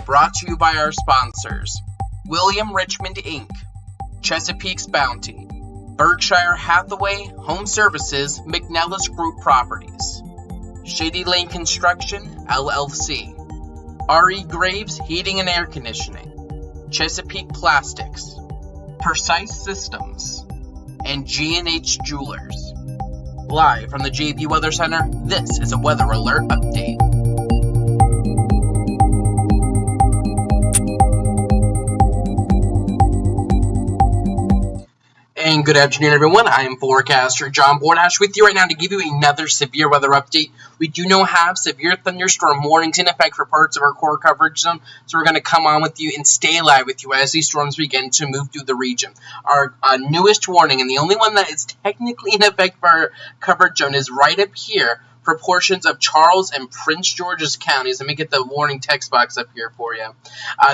Brought to you by our sponsors: William Richmond Inc., Chesapeake's Bounty, Berkshire Hathaway Home Services, McNellis Group Properties, Shady Lane Construction, LLC, R.E. Graves Heating and Air Conditioning, Chesapeake Plastics, Precise Systems, and G&H Jewelers. Live from the JV Weather Center, this is a Weather Alert Update. And good afternoon, everyone. I am Forecaster John Bordash with you right now to give you another severe weather update. We do now have severe thunderstorm warnings in effect for parts of our core coverage zone, so we're going to come on with you and stay live with you as these storms begin to move through the region. Our newest warning, and the only one that is technically in effect for our coverage zone, is right up here for portions of Charles and Prince George's counties. Let me get the warning text box up here for you.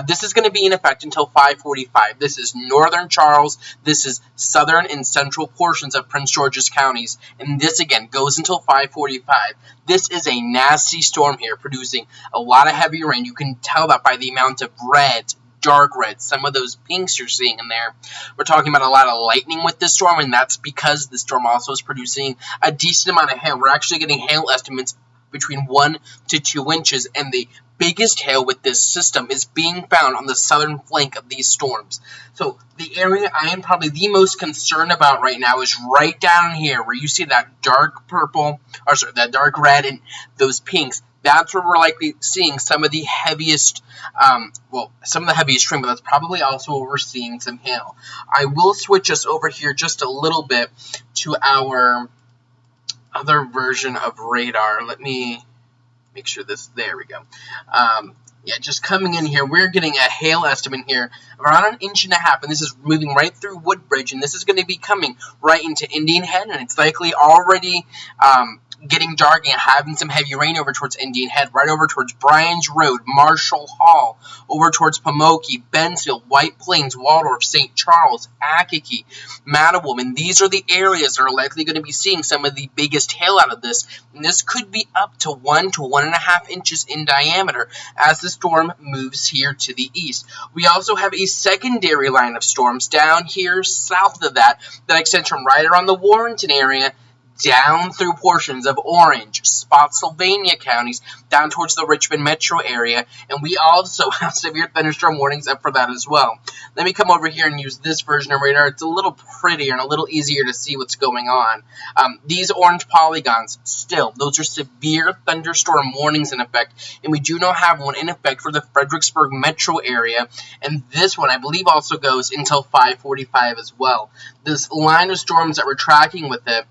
This is going to be in effect until 5:45. This is northern Charles. This is southern and central portions of Prince George's counties. And this, again, goes until 5:45. This is a nasty storm here, producing a lot of heavy rain. You can tell that by the amount of red, dark red, some of those pinks you're seeing in there. We're talking about a lot of lightning with this storm, and that's because the storm also is producing a decent amount of hail. We're actually getting hail estimates between 1 to 2 inches, and the biggest hail with this system is being found on the southern flank of these storms. So the area I am probably the most concerned about right now is right down here where you see that dark purple, or sorry, that dark red and those pinks. That's where we're likely seeing some of the heaviest, some of the heaviest rain, but that's probably also where we're seeing some hail. I will switch us over here just a little bit to our other version of radar. Let me make sure there we go. Yeah, just coming in here, we're getting a hail estimate here of around 1.5 inches, and this is moving right through Woodbridge, and this is going to be coming right into Indian Head, and it's likely already getting dark and having some heavy rain over towards Indian Head, right over towards Bryan's Road, Marshall Hall, over towards Pamunkey, Bensfield, White Plains, Waldorf, St. Charles, Akakie, Mattawoman. And these are the areas that are likely going to be seeing some of the biggest hail out of this. And this could be up to 1 to 1.5 inches in diameter as the storm moves here to the east. We also have a secondary line of storms down here south of that extends from right around the Warrenton area down through portions of Orange, Spotsylvania counties, down towards the Richmond metro area, and we also have severe thunderstorm warnings up for that as well. Let me come over here and use this version of radar. It's a little prettier and a little easier to see what's going on. These orange polygons, still, those are severe thunderstorm warnings in effect, and we do not have one in effect for the Fredericksburg metro area, and this one, I believe, also goes until 5:45 as well. This line of storms that we're tracking with it,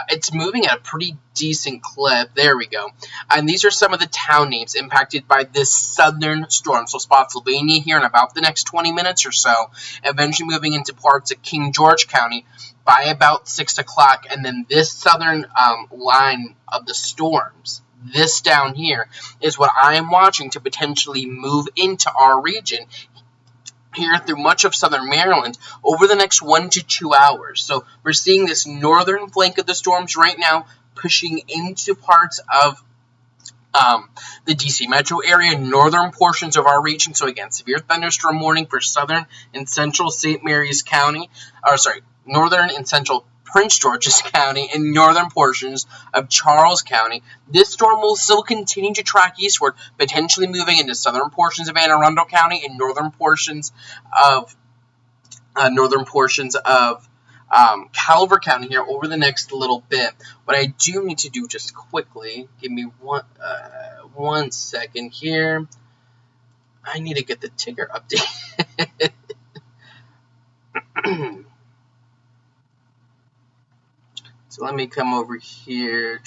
it's moving at a pretty decent clip. There we go. And these are some of the town names impacted by this southern storm. So Spotsylvania here in about the next 20 minutes or so, eventually moving into parts of King George County by about 6 o'clock. And then this southern line of the storms, this down here, is what I am watching to potentially move into our region here through much of southern Maryland over the next 1 to 2 hours. So we're seeing this northern flank of the storms right now pushing into parts of the D.C. metro area, northern portions of our region. So again, severe thunderstorm warning for southern and central St. Mary's County, northern and central Prince George's County, and northern portions of Charles County. This storm will still continue to track eastward, potentially moving into southern portions of Anne Arundel County and northern portions of Calvert County here over the next little bit. What I do need to do just quickly, give me one second here. I need to get the ticker update. So let me come over here.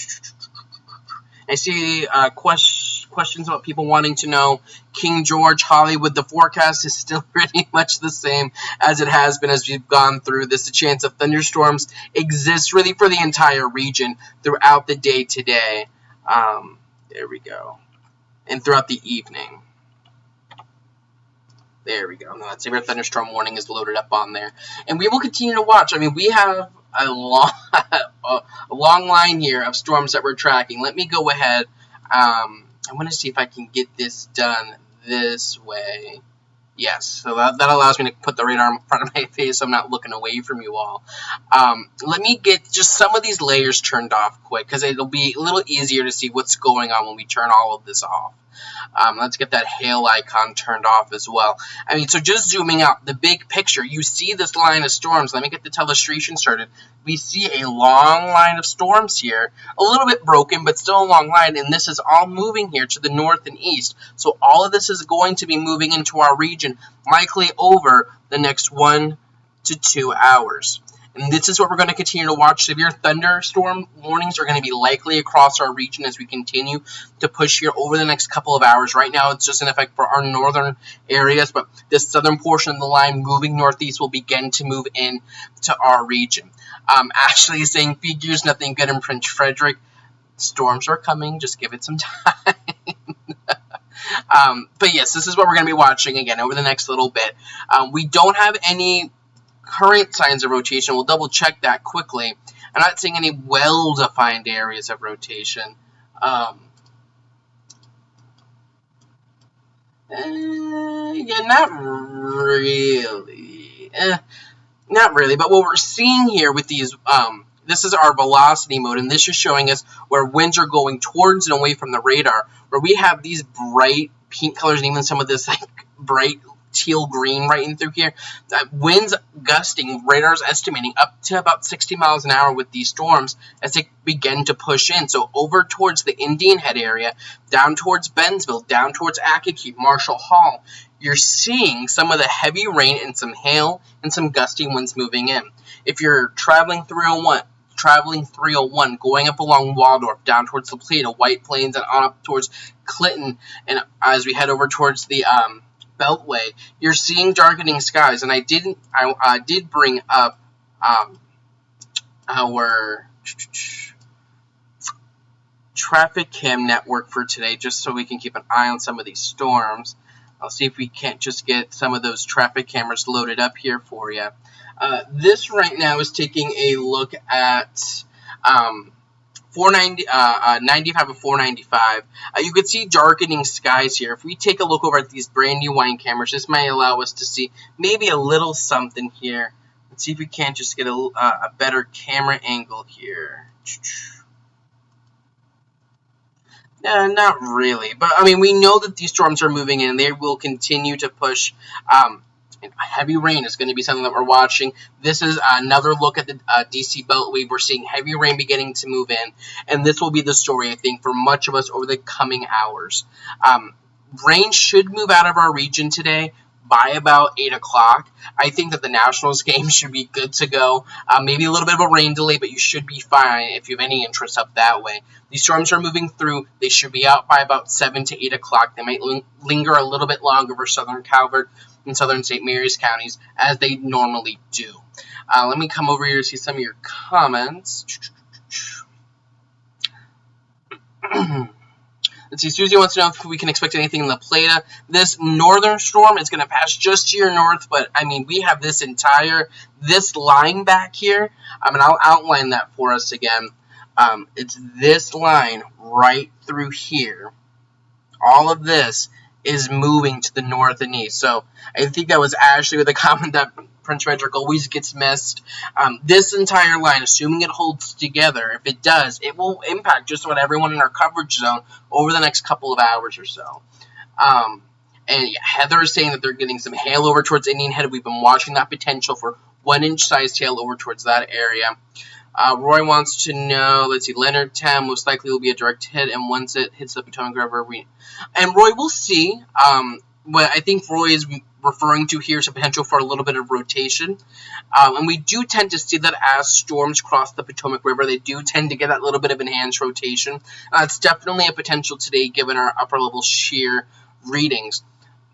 I see questions about people wanting to know King George, Hollywood. The forecast is still pretty much the same as it has been as we've gone through this. The chance of thunderstorms exists really for the entire region throughout the day today. There we go. And throughout the evening. There we go. Now that severe thunderstorm warning is loaded up on there. And we will continue to watch. I mean, we have a long line here of storms that we're tracking. Let me go ahead. I want to see if I can get this done this way. Yes, so that allows me to put the radar in front of my face so I'm not looking away from you all. Let me get just some of these layers turned off quick, because it'll be a little easier to see what's going on when we turn all of this off. Let's get that hail icon turned off as well. I mean, so just zooming out, the big picture, you see this line of storms. Let me get the illustration started. We see a long line of storms here, a little bit broken, but still a long line, and this is all moving here to the north and east. So all of this is going to be moving into our region, likely over the next 1 to 2 hours. And this is what we're going to continue to watch. Severe thunderstorm warnings are going to be likely across our region as we continue to push here over the next couple of hours. Right now, it's just in effect for our northern areas, but this southern portion of the line moving northeast will begin to move in to our region. Ashley is saying, figures nothing good in Prince Frederick. Storms are coming. Just give it some time. But yes, this is what we're going to be watching again over the next little bit. We don't have any current signs of rotation. We'll double check that quickly. I'm not seeing any well-defined areas of rotation. Yeah, not really. Not really. But what we're seeing here with these, this is our velocity mode, and this is showing us where winds are going towards and away from the radar, where we have these bright pink colors and even some of this like bright teal green right in through here. Winds gusting, radar's estimating up to about 60 miles an hour with these storms as they begin to push in. So over towards the Indian Head area, down towards Bentonville, down towards Accokeek, Marshall Hall, you're seeing some of the heavy rain and some hail and some gusty winds moving in. If you're traveling 301, going up along Waldorf, down towards La Plata, White Plains, and on up towards Clinton, and as we head over towards the Beltway, you're seeing darkening skies. And I did bring up our traffic cam network for today, just so we can keep an eye on some of these storms. I'll see if we can't just get some of those traffic cameras loaded up here for you. This right now is taking a look at 95 and 495. You could see darkening skies here. If we take a look over at these brand new wine cameras, this might allow us to see maybe a little something here. Let's see if we can't just get a better camera angle here. Not really, but I mean, we know that these storms are moving in. They will continue to push. Heavy rain is going to be something that we're watching. This is another look at the DC Beltway. We're seeing heavy rain beginning to move in, and this will be the story, I think, for much of us over the coming hours. Rain should move out of our region today by about 8 o'clock. I think that the Nationals game should be good to go. Maybe a little bit of a rain delay, but you should be fine if you have any interest up that way. These storms are moving through. They should be out by about 7 to 8 o'clock. They might linger a little bit longer for southern Calvert and southern St. Mary's counties, as they normally do. Let me come over here to see some of your comments. Let's see, Susie wants to know if we can expect anything in La Plata. This northern storm is going to pass just to your north, but, I mean, we have this line back here. And I'll outline that for us again. It's this line right through here. All of this is moving to the north and east. So I think that was Ashley with a comment that Prince Frederick always gets missed. This entire line, assuming it holds together, if it does, it will impact just about everyone in our coverage zone over the next couple of hours or so. And yeah, Heather is saying that they're getting some hail over towards Indian Head. We've been watching that potential for 1-inch sized hail over towards that area. Roy wants to know, let's see, Leonardtown most likely will be a direct hit, and once it hits the Potomac River, and Roy, we'll see. What I think Roy is referring to here is a potential for a little bit of rotation. And we do tend to see that as storms cross the Potomac River, they do tend to get that little bit of enhanced rotation. It's definitely a potential today given our upper level shear readings.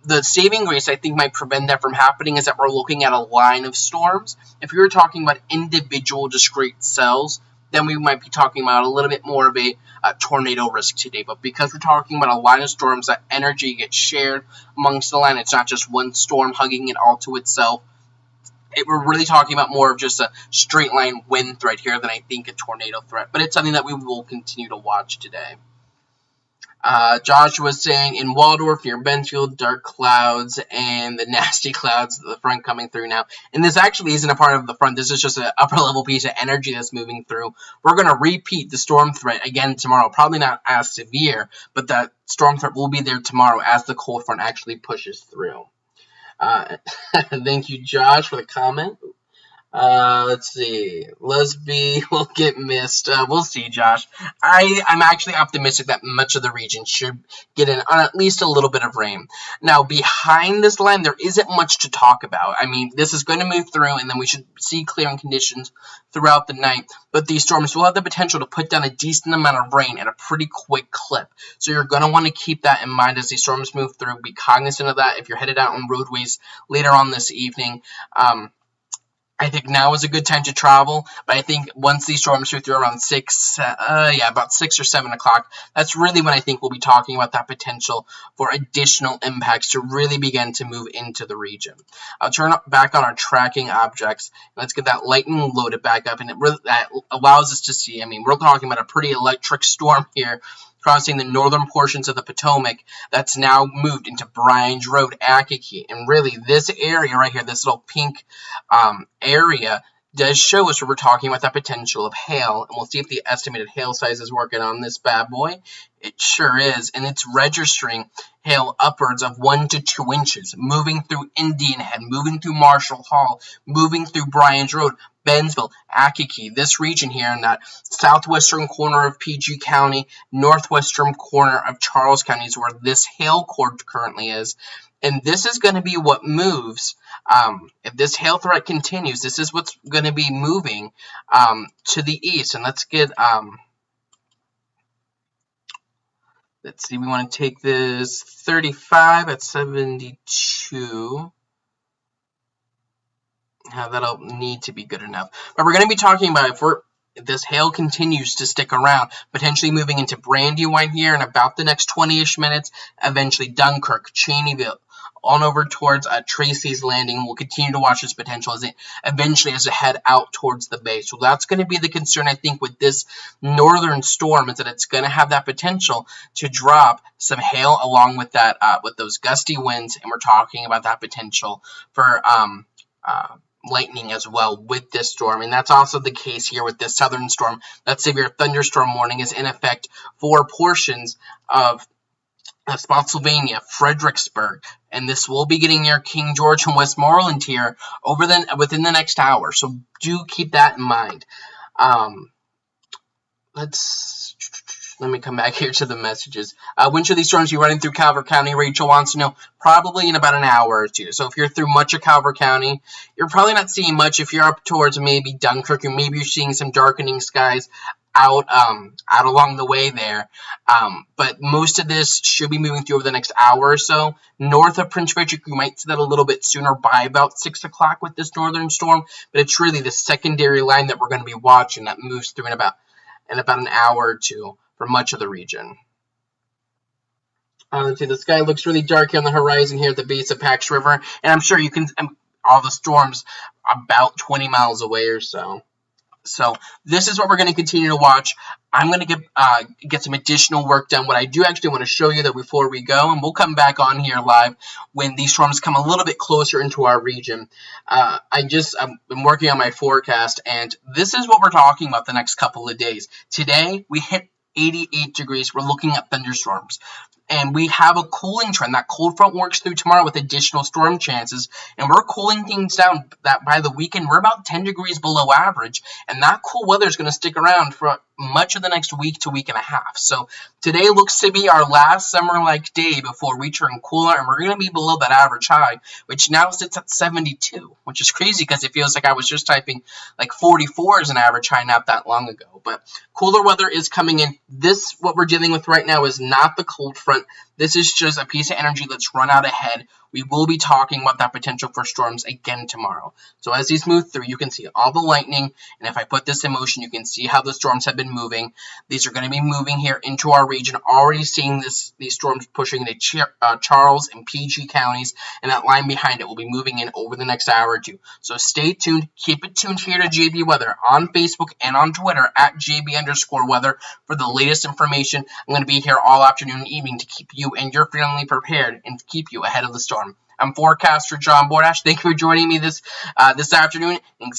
The saving grace I think might prevent that from happening is that we're looking at a line of storms. If we were talking about individual discrete cells, then we might be talking about a little bit more of a tornado risk today. But because we're talking about a line of storms, that energy gets shared amongst the line. It's not just one storm hugging it all to itself. We're really talking about more of just a straight line wind threat here than I think a tornado threat. But it's something that we will continue to watch today. Josh was saying in Waldorf, near Benfield, dark clouds and the nasty clouds, the front coming through now. And this actually isn't a part of the front. This is just an upper level piece of energy that's moving through. We're going to repeat the storm threat again tomorrow. Probably not as severe, but that storm threat will be there tomorrow as the cold front actually pushes through. Thank you, Josh, for the comment. Let's see. Lesby will get missed. We'll see, Josh. I'm actually optimistic that much of the region should get in on at least a little bit of rain. Now, behind this line, there isn't much to talk about. I mean, this is going to move through, and then we should see clearing conditions throughout the night. But these storms will have the potential to put down a decent amount of rain at a pretty quick clip. So you're going to want to keep that in mind as these storms move through. Be cognizant of that if you're headed out on roadways later on this evening. I think now is a good time to travel, but I think once these storms move through around about 6 or 7 o'clock, that's really when I think we'll be talking about that potential for additional impacts to really begin to move into the region. I'll turn back on our tracking objects. Let's get that lightning loaded back up, and that allows us to see, I mean, we're talking about a pretty electric storm here, crossing the northern portions of the Potomac that's now moved into Bryan's Road, Akakie. And really, this area right here, this little pink area, does show us where we're talking about that potential of hail. And we'll see if the estimated hail size is working on this bad boy. It sure is. And it's registering hail upwards of 1 to 2 inches, moving through Indian Head, moving through Marshall Hall, moving through Bryan's Road, Bentonville, Akakie, this region here in that southwestern corner of PG County, northwestern corner of Charles County is where this hail core currently is. And this is going to be what moves. If this hail threat continues, this is what's going to be moving to the east. And let's get, let's see, we want to take this 35 at 72. That'll need to be good enough. But we're going to be talking about if this hail continues to stick around, potentially moving into Brandywine here in about the next 20-ish minutes, eventually Dunkirk, Cheneyville, on over towards Tracy's Landing. We'll continue to watch this potential as it eventually has to head out towards the bay. So that's going to be the concern, I think, with this northern storm, is that it's going to have that potential to drop some hail along with that, with those gusty winds, and we're talking about that potential for lightning as well with this storm. And that's also the case here with this southern storm. That severe thunderstorm warning is in effect for portions of Spotsylvania, Fredericksburg, and this will be getting near King George and Westmoreland here within the next hour. So do keep that in mind. Let me come back here to the messages. When should these storms be running through Calvert County? Rachel wants to know. Probably in about an hour or two. So if you're through much of Calvert County, you're probably not seeing much. If you're up towards maybe Dunkirk, or maybe you're seeing some darkening skies out along the way there. But most of this should be moving through over the next hour or so. North of Prince Frederick, you might see that a little bit sooner by about 6 o'clock with this northern storm. But it's really the secondary line that we're going to be watching that moves through in about an hour or two for much of the region. Let's see, the sky looks really dark here on the horizon here at the base of Pax River, and I'm sure you can, all the storms about 20 miles away or so. So this is what we're going to continue to watch. I'm going to get some additional work done. What I do actually want to show you that before we go, and we'll come back on here live when these storms come a little bit closer into our region. I've been working on my forecast, and this is what we're talking about the next couple of days. Today, we hit 88 degrees. We're looking at thunderstorms. And we have a cooling trend. That cold front works through tomorrow with additional storm chances. And we're cooling things down that by the weekend, we're about 10 degrees below average. And that cool weather is going to stick around for much of the next week to week and a half. So today looks to be our last summer-like day before we turn cooler. And we're going to be below that average high, which now sits at 72, which is crazy because it feels like I was just typing like 44 as an average high not that long ago. But cooler weather is coming in. What we're dealing with right now is not the cold front. This is just a piece of energy that's run out ahead. we will be talking about that potential for storms again tomorrow. So as these move through, you can see all the lightning, and if I put this in motion, you can see how the storms have been moving. These are going to be moving here into our region, already seeing these storms pushing into Charles and PG counties, and that line behind it will be moving in over the next hour or two. So stay tuned. Keep it tuned here to JB Weather on Facebook and on Twitter at JB_weather for the latest information. I'm going to be here all afternoon and evening to keep you and your family prepared and keep you ahead of the storm. I'm Forecaster John Bordash. Thank you for joining me this afternoon.